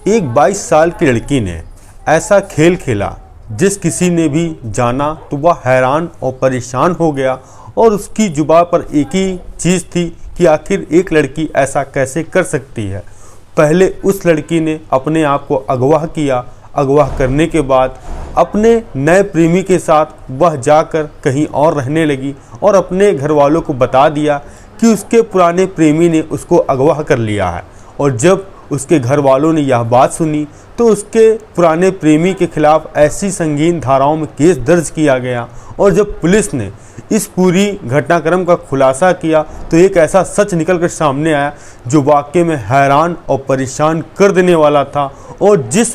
एक 22 साल की लड़की ने ऐसा खेल खेला जिस किसी ने भी जाना तो वह हैरान और परेशान हो गया और उसकी जुबान पर एक ही चीज़ थी कि आखिर एक लड़की ऐसा कैसे कर सकती है। पहले उस लड़की ने अपने आप को अगवा किया। अगवा करने के बाद अपने नए प्रेमी के साथ वह जाकर कहीं और रहने लगी और अपने घर वालों को बता दिया कि उसके पुराने प्रेमी ने उसको अगवा कर लिया है। और जब उसके घर वालों ने यह बात सुनी तो उसके पुराने प्रेमी के खिलाफ ऐसी संगीन धाराओं में केस दर्ज किया गया। और जब पुलिस ने इस पूरी घटनाक्रम का खुलासा किया तो एक ऐसा सच निकल कर सामने आया जो वाकई में हैरान और परेशान कर देने वाला था। और जिस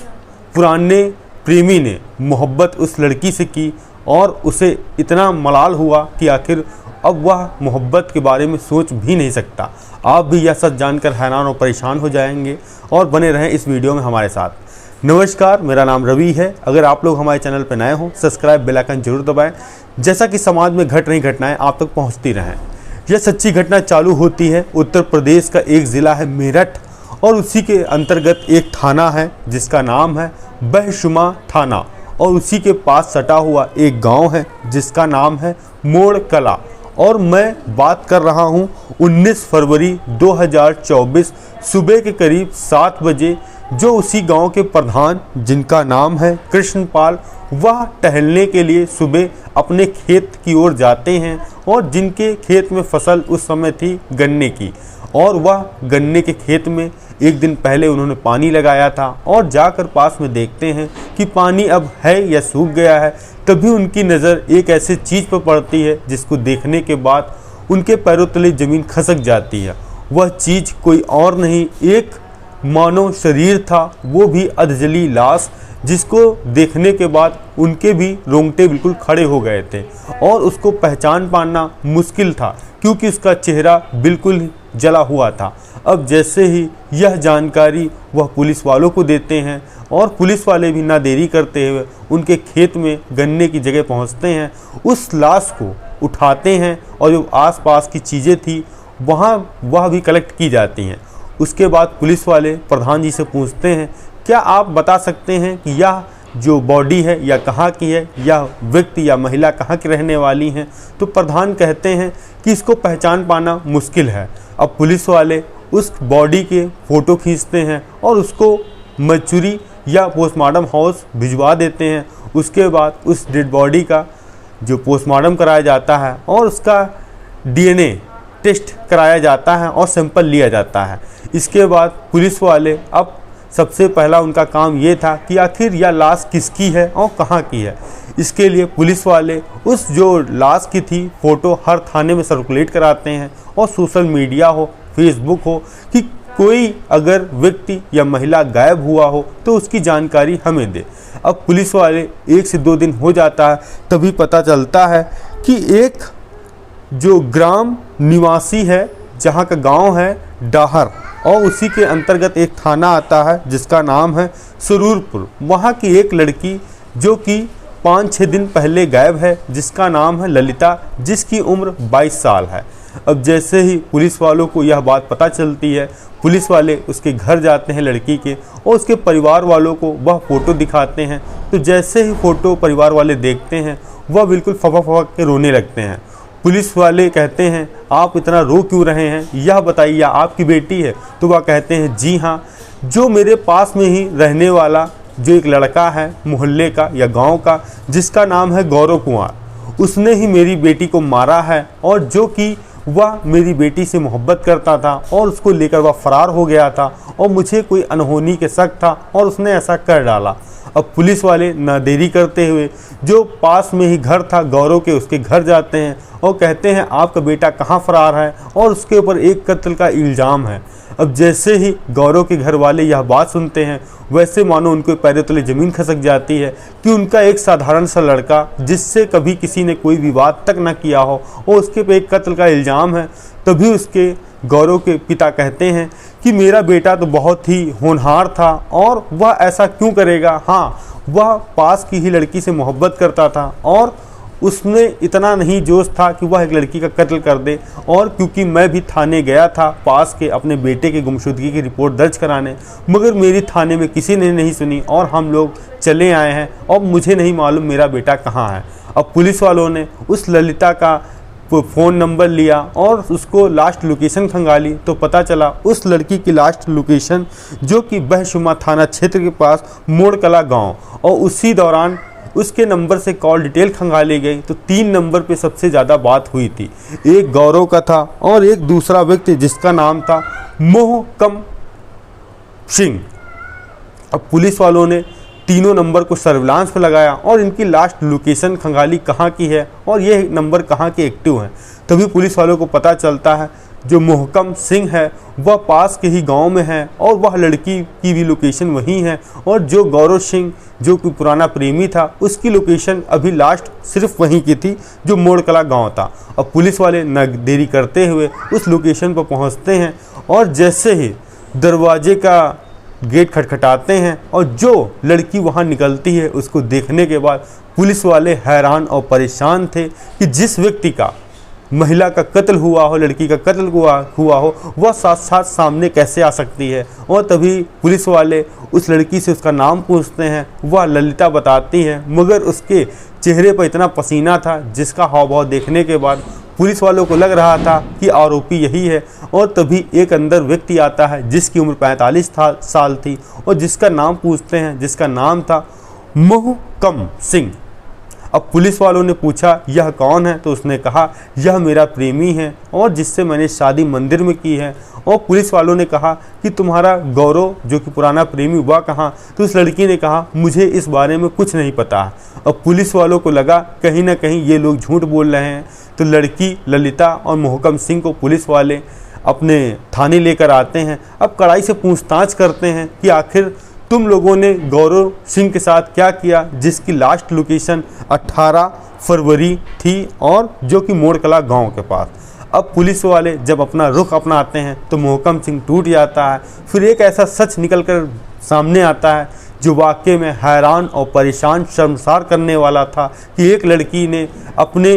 पुराने प्रेमी ने मोहब्बत उस लड़की से की और उसे इतना मलाल हुआ कि आखिर अब वह मोहब्बत के बारे में सोच भी नहीं सकता। आप भी यह सच जानकर हैरान और परेशान हो जाएंगे और बने रहें इस वीडियो में हमारे साथ। नमस्कार, मेरा नाम रवि है। अगर आप लोग हमारे चैनल पर नए हो सब्सक्राइब बेल आइकन जरूर दबाएं, जैसा कि समाज में घट रही घटनाएं आप तक पहुंचती रहें। यह सच्ची घटना चालू होती है उत्तर प्रदेश का एक ज़िला है मेरठ और उसी के अंतर्गत एक थाना है जिसका नाम है बहशुमा थाना और उसी के पास सटा हुआ एक गाँव है जिसका नाम है मोड़ कला। और मैं बात कर रहा हूं 19 फरवरी 2024 सुबह के करीब 7 बजे, जो उसी गांव के प्रधान जिनका नाम है कृष्णपाल, वह टहलने के लिए सुबह अपने खेत की ओर जाते हैं और जिनके खेत में फसल उस समय थी गन्ने की। और वह गन्ने के खेत में एक दिन पहले उन्होंने पानी लगाया था और जाकर पास में देखते हैं कि पानी अब है या सूख गया है। तभी उनकी नज़र एक ऐसे चीज़ पर पड़ती है जिसको देखने के बाद उनके पैरों तले ज़मीन खसक जाती है। वह चीज़ कोई और नहीं, एक मानव शरीर था, वो भी अधजली लाश, जिसको देखने के बाद उनके भी रोंगटे बिल्कुल खड़े हो गए थे और उसको पहचान पाना मुश्किल था क्योंकि उसका चेहरा बिल्कुल जला हुआ था। अब जैसे ही यह जानकारी वह पुलिस वालों को देते हैं और पुलिस वाले भी ना देरी करते हुए उनके खेत में गन्ने की जगह पहुंचते हैं, उस लाश को उठाते हैं और जो आसपास की चीज़ें थी वहाँ वह भी कलेक्ट की जाती हैं। उसके बाद पुलिस वाले प्रधान जी से पूछते हैं, क्या आप बता सकते हैं कि यह जो बॉडी है या कहाँ की है, यह व्यक्ति या महिला कहाँ की रहने वाली हैं? तो प्रधान कहते हैं कि इसको पहचान पाना मुश्किल है। अब पुलिस वाले उस बॉडी के फ़ोटो खींचते हैं और उसको मचुरी या पोस्टमार्टम हाउस भिजवा देते हैं। उसके बाद उस डेड बॉडी का जो पोस्टमार्टम कराया जाता है और उसका DNA टेस्ट कराया जाता है और सैंपल लिया जाता है। इसके बाद पुलिस वाले अब सबसे पहला उनका काम ये था कि आखिर यह लाश किसकी है और कहाँ की है। इसके लिए पुलिस वाले उस जो लाश की थी फ़ोटो हर थाने में सर्कुलेट कराते हैं और सोशल मीडिया हो, फेसबुक हो, कि कोई अगर व्यक्ति या महिला गायब हुआ हो तो उसकी जानकारी हमें दे। अब पुलिस वाले 1 से 2 दिन हो जाता है, तभी पता चलता है कि एक जो ग्राम निवासी है, जहाँ का गांव है डाहर, और उसी के अंतर्गत एक थाना आता है जिसका नाम है सुरूरपुर, वहाँ की एक लड़की जो कि 5-6 दिन पहले गायब है, जिसका नाम है ललिता, जिसकी उम्र 22 साल है। अब जैसे ही पुलिस वालों को यह बात पता चलती है, पुलिस वाले उसके घर जाते हैं लड़की के और उसके परिवार वालों को वह फ़ोटो दिखाते हैं। तो जैसे ही फ़ोटो परिवार वाले देखते हैं वह बिल्कुल फफक के रोने लगते हैं। पुलिस वाले कहते हैं, आप इतना रो क्यों रहे हैं, यह बताइए आपकी बेटी है? तो वह कहते हैं, जी हाँ, जो मेरे पास में ही रहने वाला जो एक लड़का है मोहल्ले का या गांव का, जिसका नाम है गौरव कुमार, उसने ही मेरी बेटी को मारा है और जो कि वह मेरी बेटी से मोहब्बत करता था और उसको लेकर वह फरार हो गया था और मुझे कोई अनहोनी के शक था और उसने ऐसा कर डाला। अब पुलिस वाले ना देरी करते हुए जो पास में ही घर था गौरव के, उसके घर जाते हैं और कहते हैं, आपका बेटा कहाँ फरार है और उसके ऊपर एक कत्ल का इल्ज़ाम है। अब जैसे ही गौरव के घर वाले यह बात सुनते हैं, वैसे मानो उनको पैरों तले ज़मीन खसक जाती है कि उनका एक साधारण सा लड़का जिससे कभी किसी ने कोई विवाद तक न किया हो और उसके पे एक कत्ल का इल्ज़ाम है। तभी उसके गौरव के पिता कहते हैं कि मेरा बेटा तो बहुत ही होनहार था और वह ऐसा क्यों करेगा। हाँ, वह पास की ही लड़की से मोहब्बत करता था और उसने इतना नहीं जोश था कि वह एक लड़की का कत्ल कर दे। और क्योंकि मैं भी थाने गया था पास के अपने बेटे की गुमशुदगी की रिपोर्ट दर्ज कराने, मगर मेरी थाने में किसी ने नहीं सुनी और हम लोग चले आए हैं और मुझे नहीं मालूम मेरा बेटा कहाँ है। अब पुलिस वालों ने उस ललिता का फ़ोन नंबर लिया और उसको लास्ट लोकेशन खंगाली तो पता चला उस लड़की की लास्ट लोकेशन जो कि बहशुमा थाना क्षेत्र के पास मोड़कला गांव, और उसी दौरान उसके नंबर से कॉल डिटेल खंगाली गई तो 3 नंबर पे सबसे ज़्यादा बात हुई थी। एक गौरव का था और एक दूसरा व्यक्ति जिसका नाम था मोहकम सिंह। अब पुलिस वालों ने तीनों नंबर को सर्विलांस पर लगाया और इनकी लास्ट लोकेशन खंगाली कहाँ की है और ये नंबर कहाँ के एक्टिव हैं। तभी पुलिस वालों को पता चलता है जो मोहकम सिंह है वह पास के ही गांव में है और वह लड़की की भी लोकेशन वहीं है, और जो गौरव सिंह जो कि पुराना प्रेमी था उसकी लोकेशन अभी लास्ट सिर्फ वहीं की थी जो मोड़कला गांव था। अब पुलिस वाले न देरी करते हुए उस लोकेशन पर पहुंचते हैं और जैसे ही दरवाजे का गेट खटखटाते हैं और जो लड़की वहां निकलती है उसको देखने के बाद पुलिस वाले हैरान और परेशान थे कि जिस व्यक्ति का महिला का कत्ल हुआ हो, लड़की का कत्ल हुआ हो, वह साथ साथ सामने कैसे आ सकती है। और तभी पुलिस वाले उस लड़की से उसका नाम पूछते हैं, वह ललिता बताती है, मगर उसके चेहरे पर इतना पसीना था जिसका हाव भाव देखने के बाद पुलिस वालों को लग रहा था कि आरोपी यही है। और तभी एक अंदर व्यक्ति आता है जिसकी उम्र 45 साल थी और जिसका नाम पूछते हैं, जिसका नाम था मोहकम सिंह। अब पुलिस वालों ने पूछा यह कौन है, तो उसने कहा यह मेरा प्रेमी है और जिससे मैंने शादी मंदिर में की है। और पुलिस वालों ने कहा कि तुम्हारा गौरव जो कि पुराना प्रेमी हुआ कहाँ, तो उस लड़की ने कहा मुझे इस बारे में कुछ नहीं पता है। अब पुलिस वालों को लगा कहीं ना कहीं ये लोग झूठ बोल रहे हैं, तो लड़की ललिता और मोहकम सिंह को पुलिस वाले अपने थाने लेकर आते हैं। अब कड़ाई से पूछताछ करते हैं कि आखिर तुम लोगों ने गौरव सिंह के साथ क्या किया जिसकी लास्ट लोकेशन 18 फरवरी थी और जो कि मोड़कला गांव के पास। अब पुलिस वाले जब अपना रुख अपनाते हैं तो मोहकम सिंह टूट जाता है। फिर एक ऐसा सच निकलकर सामने आता है जो वाकई में हैरान और परेशान शर्मसार करने वाला था कि एक लड़की ने अपने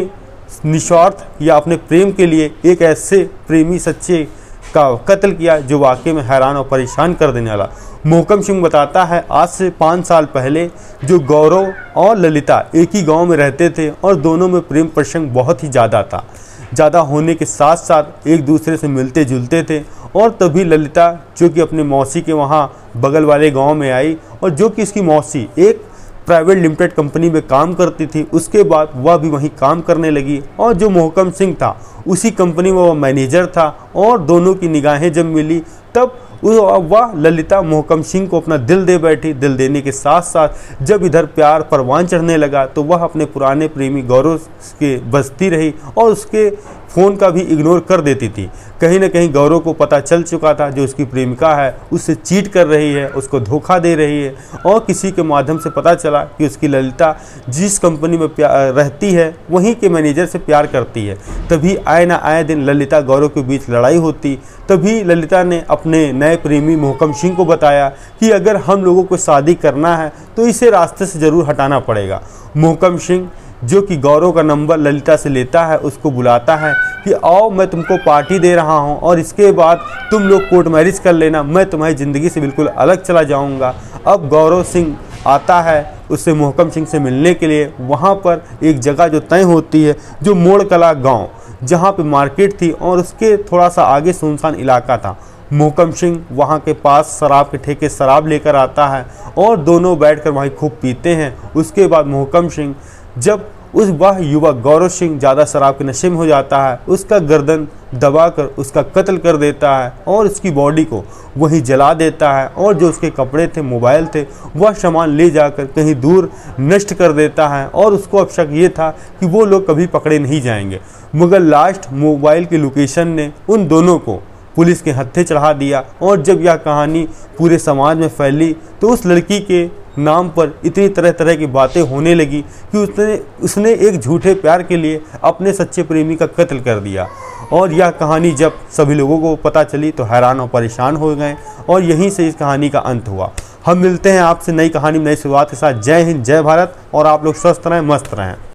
निस्वार्थ या अपने प्रेम के लिए एक ऐसे प्रेमी सच्चे का कत्ल किया जो वाकई में हैरान और परेशान कर देने वाला। मोहकम सिंह बताता है आज से 5 साल पहले जो गौरव और ललिता एक ही गांव में रहते थे और दोनों में प्रेम प्रसंग बहुत ही ज़्यादा होने के साथ साथ एक दूसरे से मिलते जुलते थे। और तभी ललिता जो कि अपने मौसी के वहाँ बगल वाले गांव में आई और जो कि इसकी मौसी एक प्राइवेट लिमिटेड कंपनी में काम करती थी, उसके बाद वह भी वहीं काम करने लगी और जो मोहकम सिंह था उसी कंपनी में वह मैनेजर था। और दोनों की निगाहें जब मिली तब वह ललिता मोहकम सिंह को अपना दिल दे बैठी। दिल देने के साथ साथ जब इधर प्यार परवान चढ़ने लगा तो वह अपने पुराने प्रेमी गौरव के बसती रही और उसके फ़ोन का भी इग्नोर कर देती थी। कहीं ना कहीं गौरव को पता चल चुका था जो उसकी प्रेमिका है उससे चीट कर रही है, उसको धोखा दे रही है। और किसी के माध्यम से पता चला कि उसकी ललिता जिस कंपनी में रहती है वहीं के मैनेजर से प्यार करती है। तभी आए ना आए दिन ललिता गौरव के बीच लड़ाई होती। तभी ललिता ने अपने नए प्रेमी मोहकम सिंह को बताया कि अगर हम लोगों को शादी करना है तो इसे रास्ते से ज़रूर हटाना पड़ेगा। मोहकम सिंह जो कि गौरव का नंबर ललिता से लेता है उसको बुलाता है कि आओ मैं तुमको पार्टी दे रहा हूं और इसके बाद तुम लोग कोर्ट मैरिज कर लेना, मैं तुम्हारी ज़िंदगी से बिल्कुल अलग चला जाऊंगा। अब गौरव सिंह आता है उससे मोहकम सिंह से मिलने के लिए। वहां पर एक जगह जो तय होती है जो मोड़कला गांव, जहां पे मार्केट थी और उसके थोड़ा सा आगे सुनसान इलाका था। मोहकम सिंह वहाँ के पास शराब के ठेके शराब लेकर आता है और दोनों बैठकर वहीं खूब पीते हैं। उसके बाद मोहकम सिंह जब वह युवक गौरव सिंह ज़्यादा शराब के नशे में हो जाता है, उसका गर्दन दबाकर उसका कत्ल कर देता है और उसकी बॉडी को वहीं जला देता है। और जो उसके कपड़े थे, मोबाइल थे, वह सामान ले जाकर कहीं दूर नष्ट कर देता है। और उसको अब शक ये था कि वो लोग कभी पकड़े नहीं जाएंगे, मगर लास्ट मोबाइल की लोकेशन ने उन दोनों को पुलिस के हत्थे चढ़ा दिया। और जब यह कहानी पूरे समाज में फैली तो उस लड़की के नाम पर इतनी तरह तरह की बातें होने लगी कि उसने एक झूठे प्यार के लिए अपने सच्चे प्रेमी का कत्ल कर दिया। और यह कहानी जब सभी लोगों को पता चली तो हैरान और परेशान हो गए और यहीं से इस कहानी का अंत हुआ। हम मिलते हैं आपसे नई कहानी नई शुरुआत के साथ। जय हिंद, जय भारत और आप लोग स्वस्थ रहें, मस्त रहें।